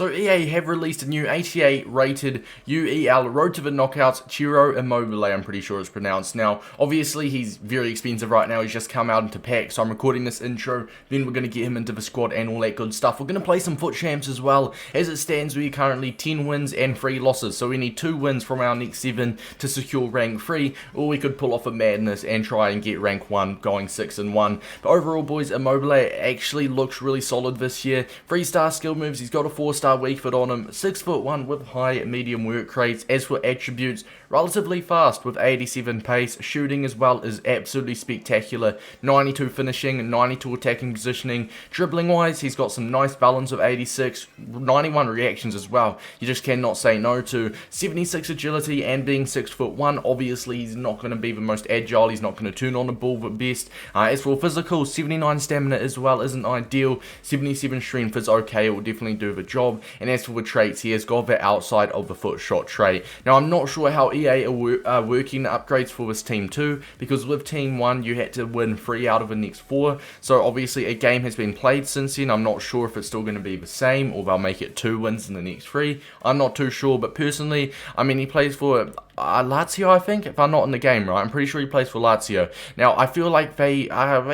So EA have released a new 88 rated UEL Road to the Knockouts Ciro Immobile, I'm pretty sure it's pronounced. Now, obviously he's very expensive right now, he's just come out into pack, so I'm recording this intro, then we're going to get him into the squad and all that good stuff. We're going to play some foot champs as well. As it stands, we're currently 10 wins and 3 losses, so we need 2 wins from our next 7 to secure rank 3, or we could pull off a madness and try and get rank 1 going 6-1. But overall, boys, Immobile actually looks really solid this year. 3-star skill moves, he's got a 4-star weak foot on him, 6'1" with high medium work rates. As for attributes, relatively fast with 87 pace, shooting as well is absolutely spectacular, 92 finishing, 92 attacking positioning. Dribbling wise, he's got some nice balance of 86, 91 reactions as well, you just cannot say no to. 76 agility and being 6'1", obviously he's not going to be the most agile, he's not going to turn on a ball the best. As for physical, 79 stamina as well isn't ideal, 77 strength is okay, it will definitely do the job. And as for the traits, he has got the outside of the foot shot trait. Now, I'm not sure how EA are working the upgrades for this team too, because with team 1 you had to win 3 out of the next 4, so obviously a game has been played since then. I'm not sure if it's still going to be the same, or they'll make it 2 wins in the next 3. I'm not too sure, but personally, I mean, he plays for Lazio, I think, if I'm not in the game, right? I'm pretty sure he plays for Lazio. Now, I feel like they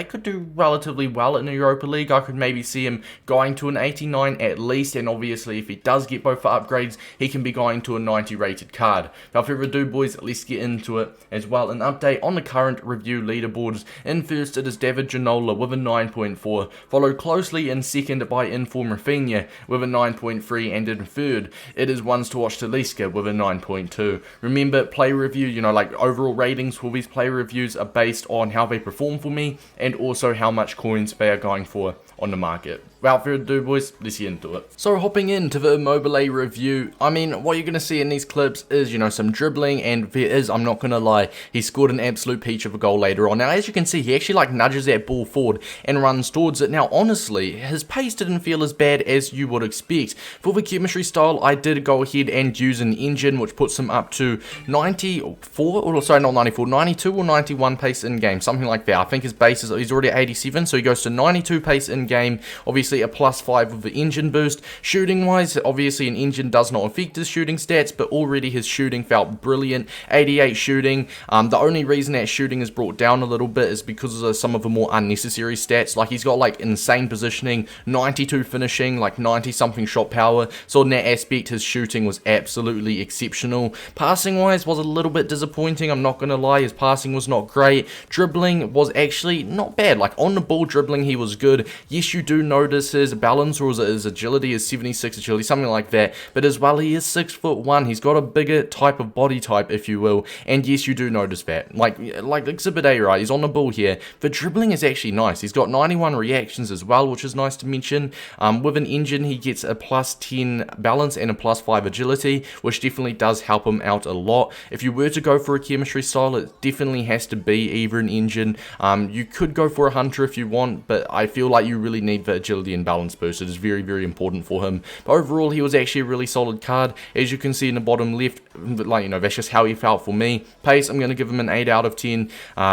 could do relatively well in the Europa League. I could maybe see him going to an 89 at least, and obviously, if he does get both the upgrades, he can be going to a 90 rated card. Without further ado, boys, let's get into it as well. An update on the current review leaderboards. In first, it is David Ginola with a 9.4, followed closely in second by Inform Rafinha with a 9.3, and in third, it is Ones to Watch Talisca with a 9.2. Remember, play review, you know, like overall ratings for these play reviews are based on how they perform for me and also how much coins they are going for on the market. Without further ado, boys, let's get into it. So hopping into the Immobile review, I mean, what you're going to see in these clips is, you know, some dribbling, and there is, I'm not going to lie, he scored an absolute peach of a goal later on. Now, as you can see, he actually like nudges that ball forward and runs towards it. Now, honestly, his pace didn't feel as bad as you would expect. For the chemistry style, I did go ahead and use an engine, which puts him up to 94, or sorry, not 94, 92 or 91 pace in game, something like that. I think his base is, he's already at 87, so he goes to 92 pace in game, obviously a +5 with the engine boost. Shooting wise, obviously an engine does not affect his shooting stats, but already his shooting felt brilliant. 88 shooting. The only reason that shooting is brought down a little bit is because of some of the more unnecessary stats. Like, he's got like insane positioning, 92 finishing, like 90 something shot power, so in that aspect his shooting was absolutely exceptional. Passing wise was a little bit disappointing, I'm not gonna lie, his passing was not great. Dribbling was actually not bad, like on the ball dribbling he was good. Yes, you do notice his balance, or his agility is 76 agility, something like that, but as well he is 6'1", he's got a bigger type of body type, if you will, and yes, you do notice that, like Exhibit A, right, he's on the ball here. The dribbling is actually nice, he's got 91 reactions as well, which is nice to mention. With an engine he gets a +10 balance and a +5 agility, which definitely does help him out a lot. If you were to go for a chemistry style, it definitely has to be either an engine. You could go for a hunter if you want, but I feel like you really need the agility and balance boost. It is very, very important for him. But overall, he was actually a really solid card. As you can see in the bottom left, like, you know, that's just how he felt for me. Pace, I'm going to give him an 8 out of 10.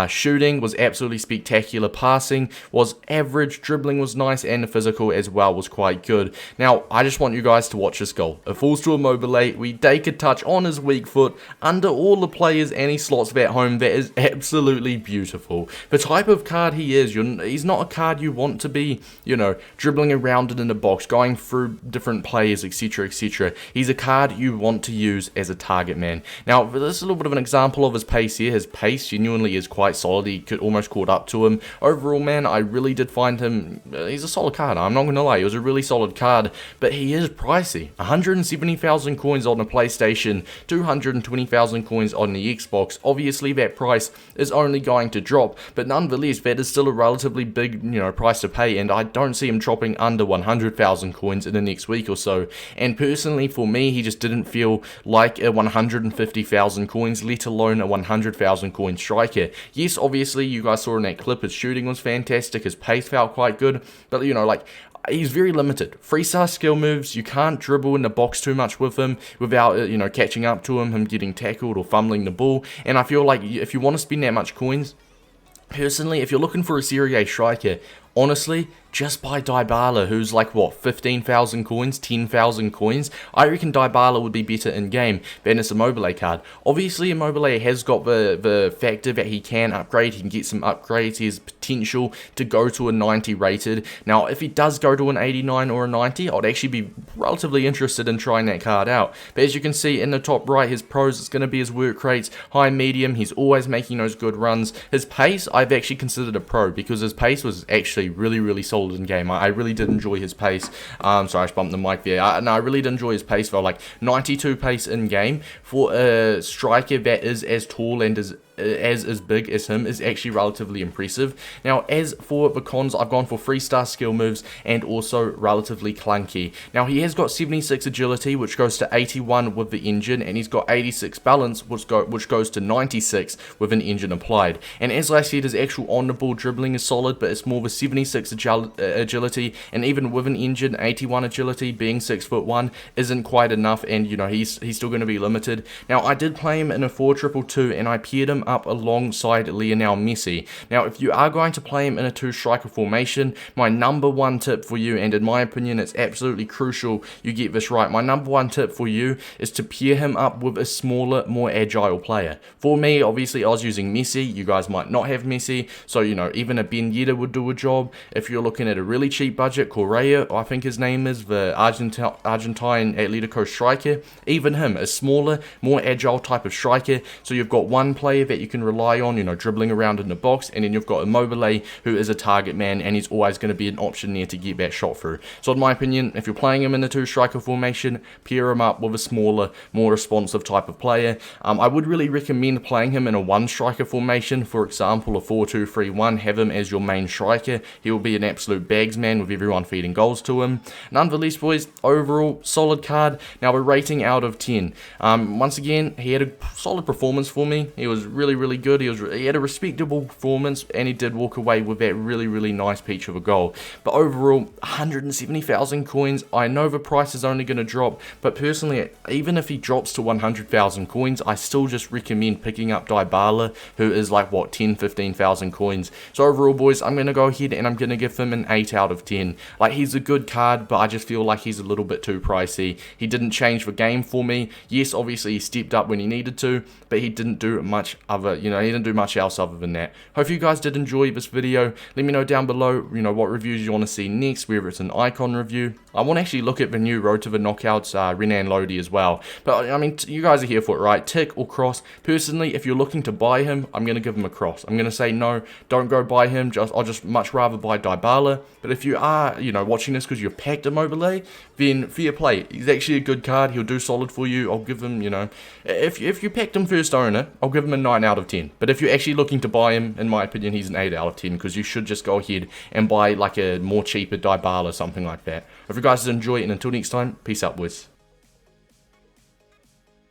Shooting was absolutely spectacular. Passing was average. Dribbling was nice, and the physical as well was quite good. Now, I just want you guys to watch this goal. It falls to Immobile. We take a touch on his weak foot under all the players, and he slots that home. That is absolutely beautiful. The type of card he is, he's not a card you want to be, you know, dribbling around it in the box, going through different players, etc, etc. He's a card you want to use as a target man. Now, this is a little bit of an example of his pace here. His pace genuinely is quite solid. He could almost caught up to him. Overall, man, I really did find him, he's a solid card. I'm not going to lie, he was a really solid card, but he is pricey. 170,000 coins on the PlayStation, 220,000 coins on the Xbox. Obviously, that price is only going to drop, but nonetheless, that is still a relatively big, you know, price to pay, and I don't see him dropping under 100,000 coins in the next week or so. And personally, for me, he just didn't feel like a 150,000 coins, let alone a 100,000 coin striker. Yes, obviously, you guys saw in that clip, his shooting was fantastic, his pace felt quite good, but, you know, like, he's very limited. 3-star skill moves, you can't dribble in the box too much with him without, you know, catching up to him getting tackled or fumbling the ball. And I feel like if you want to spend that much coins, personally, if you're looking for a Serie A striker, honestly, just buy Dybala, who's like, what, 15,000 coins, 10,000 coins? I reckon Dybala would be better in-game than this Immobile card. Obviously, Immobile has got the factor that he can upgrade, he can get some upgrades, he has potential to go to a 90 rated. Now, if he does go to an 89 or a 90, I'd actually be relatively interested in trying that card out. But as you can see in the top right, his pros, it's going to be his work rates, high, medium, he's always making those good runs. His pace, I've actually considered a pro, because his pace was actually really solid in game. I really did enjoy his pace. Sorry, I just bumped the mic there. I really did enjoy his pace, though. Like 92 pace in game for a striker that is as tall and as big as him is actually relatively impressive. Now, as for the cons, I've gone for 3-star skill moves and also relatively clunky. Now, he has got 76 agility, which goes to 81 with the engine, and he's got 86 balance, which goes to 96 with an engine applied. And as I said, his actual on-the-ball dribbling is solid, but it's more of a 76 agility, and even with an engine, 81 agility, being 6'1", isn't quite enough, and you know, he's still going to be limited. Now, I did play him in a 4-2-2, and I paired him up alongside Lionel Messi. Now, if you are going to play him in a 2-striker formation, my number one tip for you, and in my opinion it's absolutely crucial you get this right, my number one tip for you is to pair him up with a smaller, more agile player. For me, obviously I was using Messi, you guys might not have Messi, so you know, even a Ben Yedder would do a job. If you're looking at a really cheap budget, Correa, I think his name is, the Argentine Atletico striker, even him, a smaller, more agile type of striker, so you've got one player that you can rely on, you know, dribbling around in the box, and then you've got Immobile, who is a target man, and he's always going to be an option there to get that shot through. So in my opinion, if you're playing him in the 2-striker formation, pair him up with a smaller, more responsive type of player. I would really recommend playing him in a 1-striker formation, for example, a 4-2-3-1, have him as your main striker. He'll be an absolute bagsman with everyone feeding goals to him. Nonetheless, boys, overall, solid card. Now, a rating out of 10. Once again, he had a solid performance for me. He was really good. He had a respectable performance, and he did walk away with that really nice peach of a goal. But overall, 170,000 coins. I know the price is only going to drop, but personally, even if he drops to 100,000 coins, I still just recommend picking up Dybala, who is like, what, 10-15,000 coins. So overall, boys, I'm going to go ahead and I'm going to give him an 8 out of 10. Like, he's a good card, but I just feel like he's a little bit too pricey. He didn't change the game for me. Yes, obviously he stepped up when he needed to, but he didn't do much other, you know, he didn't do much else other than that. Hope you guys did enjoy this video. Let me know down below, you know, what reviews you want to see next, whether it's an icon review. I want to actually look at the new Road to the Knockouts Renan Lodi as well. But I mean, you guys are here for it, right? Tick or cross. Personally, if you're looking to buy him, I'm going to give him a cross. I'm going to say no, don't go buy him. I'll just much rather buy Dybala. But if you are, you know, watching this because you're packed Immobile, then fair play. He's actually a good card. He'll do solid for you. I'll give him, you know, if you packed him first owner, I'll give him a 9 out of 10. But if you're actually looking to buy him, in my opinion, he's an 8 out of 10, because you should just go ahead and buy like a more cheaper Dybala or something like that. If you guys did enjoy it, and until next time, peace out, boys.